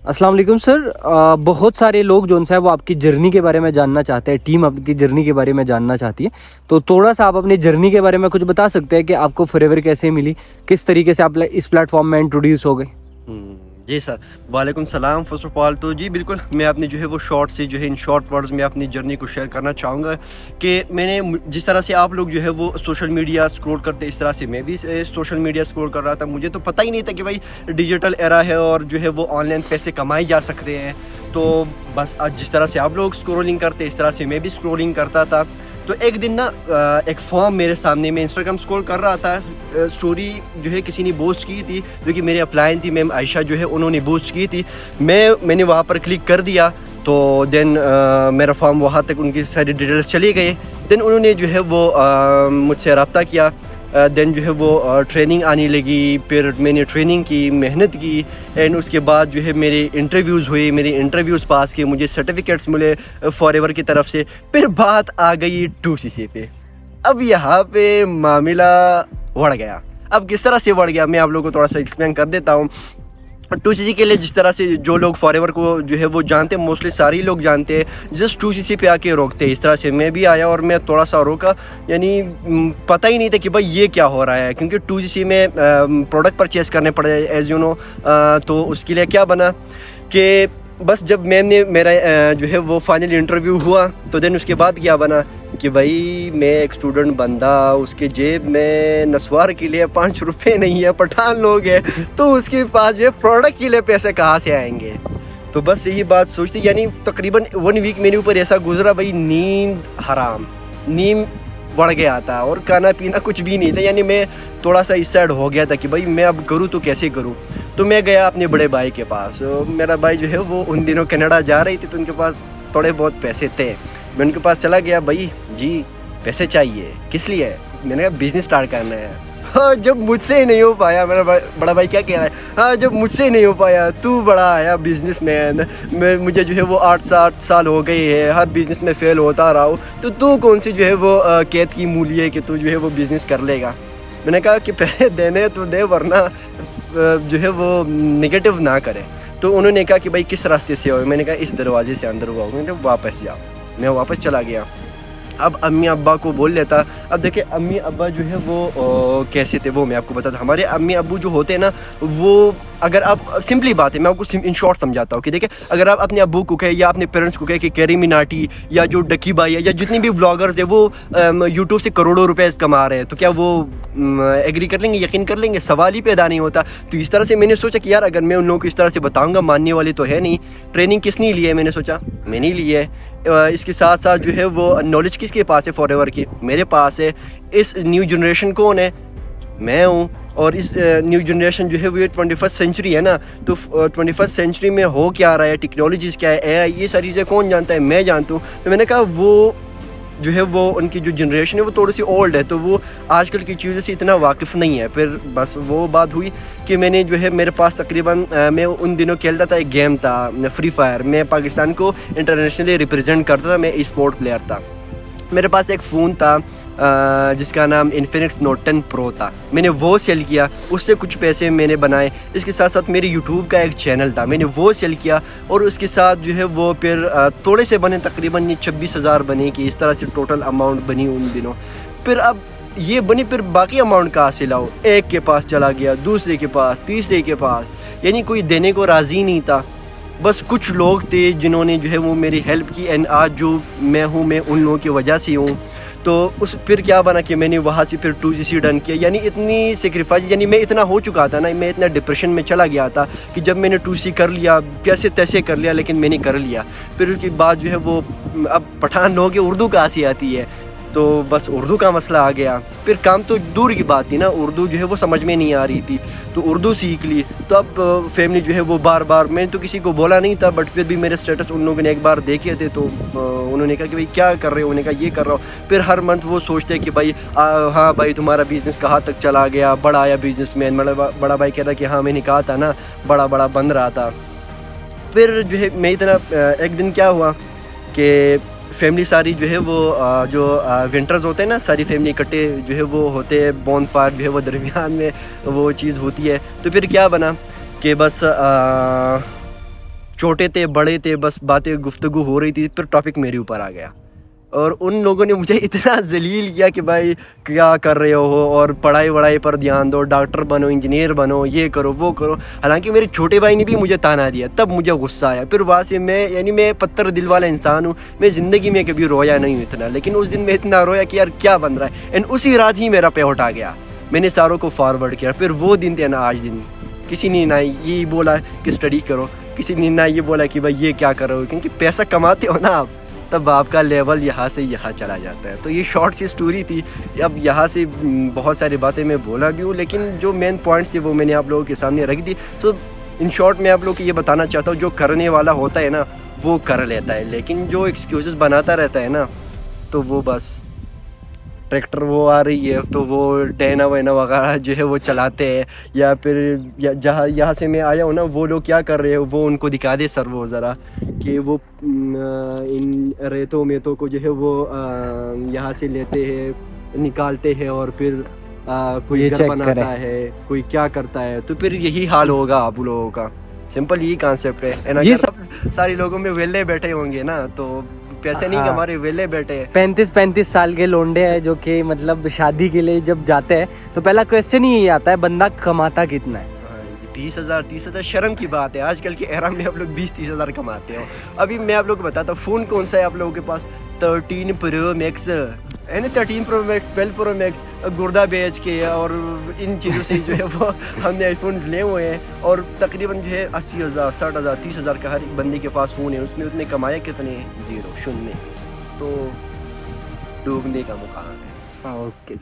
अस्सलाम वालेकुम सर। बहुत सारे लोग जो है वो आपकी जर्नी के बारे में जानना चाहते हैं, टीम आपकी जर्नी के बारे में जानना चाहती है। तो थोड़ा सा आप अपनी जर्नी के बारे में कुछ बता सकते हैं कि आपको फॉरएवर कैसे मिली, किस तरीके से आप इस प्लेटफॉर्म में इंट्रोड्यूस हो गए। जी सर, वालेकुम सलाम। फर्स्ट ऑफ ऑल तो जी बिल्कुल मैं अपनी जो है वो शॉर्ट से जो है इन शॉर्ट वर्ड्स में अपनी जर्नी को शेयर करना चाहूँगा कि मैंने जिस तरह से आप लोग जो है वो सोशल मीडिया स्क्रॉल करते, इस तरह से मैं भी सोशल मीडिया स्क्रॉल कर रहा था। मुझे तो पता ही नहीं था कि भाई डिजिटल एरा है और जो है वो ऑनलाइन पैसे कमाए जा सकते हैं। तो बस आज जिस तरह से आप लोग स्क्रॉलिंग करते, इस तरह से मैं भी स्क्रॉलिंग करता था। तो एक दिन ना एक फॉर्म मेरे सामने, मैं इंस्टाग्राम स्क्रॉल कर रहा था, स्टोरी जो है किसी ने पोस्ट की थी जो कि मेरे अपलाइन थी, मैम आयशा जो है उन्होंने पोस्ट की थी। मैंने वहाँ पर क्लिक कर दिया तो देन मेरा फॉर्म वहाँ तक उनकी सारी डिटेल्स चली गई। देन उन्होंने जो है वो मुझसे रब्ता किया। देन जो है वो ट्रेनिंग आने लगी, फिर मैंने ट्रेनिंग की, मेहनत की एंड उसके बाद जो है मेरे इंटरव्यूज़ हुए, मेरे इंटरव्यूज़ पास किए, मुझे सर्टिफिकेट्स मिले फॉरएवर की तरफ से। फिर बात आ गई 2CC पे। अब यहाँ पे मामला बढ़ गया। अब किस तरह से बढ़ गया मैं आप लोगों को थोड़ा सा एक्सप्लेन कर देता हूँ। 2CC के लिए जिस तरह से जो लोग फॉरएवर को जो है वो जानते हैं, मोस्टली सारे लोग जानते हैं, जस्ट 2CC पे आके रोकते हैं। इस तरह से मैं भी आया और मैं थोड़ा सा रोका, यानी पता ही नहीं था कि भाई ये क्या हो रहा है, क्योंकि 2CC में प्रोडक्ट परचेज़ करने पड़े एज़ यू नो। तो उसके लिए क्या बना कि बस जब मैंने मेरा जो है वो फाइनल इंटरव्यू हुआ तो देन उसके बाद क्या बना कि भाई मैं एक स्टूडेंट बंदा, उसके जेब में नस्वार के लिए 5 रुपये नहीं है, पठान लोग हैं तो उसके पास जो है प्रोडक्ट के लिए पैसे कहाँ से आएंगे। तो बस यही बात सोचती, यानी तकरीबन 1 वीक मेरे ऊपर ऐसा गुजरा भाई, नींद हराम, नींद बढ़ गया था और खाना पीना कुछ भी नहीं था। यानी मैं थोड़ा सा इस साइड हो गया था कि भाई मैं अब करूँ तो कैसे करूँ। तो मैं गया अपने बड़े भाई के पास। मेरा भाई जो है वो उन दिनों कनाडा जा रही थी तो उनके पास थोड़े बहुत पैसे थे। मैं उनके पास चला गया, भाई जी पैसे चाहिए, किस लिए? मैंने कहा बिज़नेस स्टार्ट करना है। हाँ, जब मुझसे ही नहीं हो पाया, मेरा बड़ा भाई क्या कह रहा है, हाँ जब मुझसे ही नहीं हो पाया, तू बड़ा आया बिजनेसमैन, मुझे जो है वो 8-7 साल हो गए हैं, हर बिज़नेस में फ़ेल होता रहा हूँ, तो तू कौन सी जो है वो कैद की मूली है कि तू जो है वो बिज़नेस कर लेगा। मैंने कहा कि पहले देने तो दे, वरना जो है वो नेगेटिव ना करे। तो उन्होंने कहा कि भाई किस रास्ते से हो? मैंने कहा इस दरवाजे से अंदर हुआ। मैंने कहा वापस जाओ। मैं वापस चला गया। अब अम्मी अब्बा को बोल लेता। अब देखिए अम्मी अब्बा जो है वो कैसे थे वो मैं आपको बताता। हमारे अम्मी अब्बू जो होते हैं ना, वो अगर आप सिंपली बात है, मैं आपको इन शॉर्ट समझाता हूँ कि देखिए अगर आप अपने अब्बू को कहे या अपने पेरेंट्स को कहे कि कैरी मिनाटी या जो डकी भाई है या जितनी भी व्लॉगर्स है वो यूट्यूब से करोड़ों रुपए कमा रहे हैं, तो क्या वो एग्री कर लेंगे, यकीन कर लेंगे? सवाल ही पैदा नहीं होता। तो इस तरह से मैंने सोचा कि यार अगर मैं उन लोगों को इस तरह से बताऊँगा, मानने वाले तो है नहीं। ट्रेनिंग किसने ली है? मैंने सोचा मैंने ही ली है। इसके साथ साथ जो है वो नॉलेज किसके पास है फॉरएवर की? मेरे पास है। इस न्यू जनरेशन कौन है? मैं हूँ। और इस न्यू जनरेशन जो है वो ये 21st सेंचुरी है ना, तो 21st सेंचुरी में हो क्या रहा है, टेक्नोलॉजीज़ क्या है, एआई, ये सारी चीज़ें कौन जानता है? मैं जानता हूँ। तो मैंने कहा वो जो है वो उनकी जो जनरेशन है वो थोड़ी सी ओल्ड है, तो वो आजकल की चीज़ों से इतना वाकिफ़ नहीं है। फिर बस वो बात हुई कि मैंने जो है मेरे पास तकरीबन मैं उन दिनों खेलता था, एक गेम था फ्री फायर। मैं पाकिस्तान को इंटरनेशनली रिप्रेजेंट करता था, मैं ई स्पोर्ट प्लेयर था। मेरे पास एक फ़ोन था जिसका नाम इन्फिनिक्स नोट 10 प्रो था। मैंने वो सेल किया, उससे कुछ पैसे मैंने बनाए। इसके साथ साथ मेरे यूट्यूब का एक चैनल था, मैंने वो सेल किया और उसके साथ जो है वो फिर थोड़े से बने, तकरीबन 26,000 बने कि इस तरह से टोटल अमाउंट बनी उन दिनों। फिर अब ये बनी, फिर बाकी अमाउंट कहाँ से लाओ? एक के पास चला गया, दूसरे के पास, तीसरे के पास, यानी कोई देने को राज़ी नहीं था। बस कुछ लोग थे जिन्होंने जो है वो मेरी हेल्प की एंड आज जो मैं हूँ, मैं उन लोगों की वजह से हूँ। तो उस फिर क्या बना कि मैंने वहाँ से फिर 2CC डन किया। यानी इतनी सेक्रीफाइस, यानी मैं इतना हो चुका था ना, मैं इतना डिप्रेशन में चला गया था कि जब मैंने 2CC कर लिया, कैसे तैसे कर लिया, लेकिन मैंने कर लिया। फिर उसके बाद जो है वो अब पठान लोगों की उर्दू कहाँ से आती है, तो बस उर्दू का मसला आ गया। फिर काम तो दूर की बात थी ना, उर्दू जो है वो समझ में नहीं आ रही थी, तो उर्दू सीख ली। तो अब फैमिली जो है वो बार बार, मैंने तो किसी को बोला नहीं था, बट फिर भी मेरे स्टेटस उन लोगों ने एक बार देखे थे तो उन्होंने कहा कि भाई क्या कर रहे हो? उन्होंने कहा ये कर रहा हूँ। फिर हर मंथ वो सोचते हैं कि भाई हाँ भाई तुम्हारा बिज़नेस कहाँ तक चला गया, बड़ा आया बिजनेसमैन। बड़ा भाई कहता कि हाँ मैंने कहा था ना, बड़ा बड़ा बन रहा था। फिर जो है मैं इतना एक दिन क्या हुआ कि फैमिली सारी जो है वो जो विंटर्स होते हैं ना, सारी फैमिली इकट्ठे जो है वो होते हैं, बॉन फायर जो है वो दरमियान में वो चीज़ होती है। तो फिर क्या बना कि बस छोटे थे बड़े थे, बस बातें गुफ्तगू हो रही थी, फिर टॉपिक मेरे ऊपर आ गया और उन लोगों ने मुझे इतना जलील किया कि भाई क्या कर रहे हो और पढ़ाई वढ़ाई पर ध्यान दो, डॉक्टर बनो, इंजीनियर बनो, ये करो वो करो। हालांकि मेरे छोटे भाई ने भी मुझे ताना दिया, तब मुझे गुस्सा आया। फिर वहाँ से मैं पत्थर दिल वाला इंसान हूँ, मैं ज़िंदगी में कभी रोया नहीं हूँ इतना, लेकिन उस दिन मैं इतना रोया कि यार क्या बन रहा है। एंड उसी रात ही मेरा पे आ गया, मैंने सारों को फॉरवर्ड किया। फिर वो दिन थे ना आज दिन, किसी ने ना ये बोला कि स्टडी करो, किसी ने ना ये बोला कि भाई ये क्या करो, क्योंकि पैसा कमाते हो ना आप, तब आपका लेवल यहाँ से यहाँ चला जाता है। तो ये शॉर्ट सी स्टोरी थी। अब यहाँ से बहुत सारी बातें मैं बोला भी हूँ, लेकिन जो मेन पॉइंट्स थे वो मैंने आप लोगों के सामने रख दी। तो इन शॉर्ट मैं आप लोगों को ये बताना चाहता हूँ, जो करने वाला होता है ना वो कर लेता है, लेकिन जो एक्सक्यूजेस बनाता रहता है ना, तो वो बस ट्रैक्टर वो आ रही है तो वो डैना वैना वगैरह जो है वो चलाते हैं, या फिर जहाँ यहाँ से मैं आया हूँ ना, वो लोग क्या कर रहे हैं वो उनको दिखा दे सर वो ज़रा, कि वो इन रेतों में तो को जो है वो यहाँ से लेते हैं निकालते हैं और फिर कोई घर बनाता है, कोई क्या करता है। तो फिर यही हाल होगा आप लोगों का, सिंपल यही कॉन्सेप्ट है ना। ये सब सारे लोगों में वेले बैठे होंगे ना, तो पैसे नहीं कमा रहे, वेले बैठे हैं। 35 साल के लोंडे हैं जो कि मतलब शादी के लिए जब जाते हैं तो पहला क्वेश्चन ही यही आता है, बंदा कमाता कितना है। 20,000 30,000 शर्म की बात है, आजकल के एरा में आप लोग 20-30 हज़ार कमाते हो। अभी मैं आप लोग को बताता हूँ फ़ोन कौन सा है आप लोगों के पास, 13 Pro Max है ना, 13 Pro Max 12 Pro Max गुर्दा बेच के और इन चीज़ों से जो है वो हमने आईफोन्स लिए हुए हैं। और तकरीबन जो है 80,000 60,000 30,000 का हर एक बंदे के पास फ़ोन है, उसने उतने कमाए कितने, 0 शून्य। तो डूबने का मुकाम है। ओके।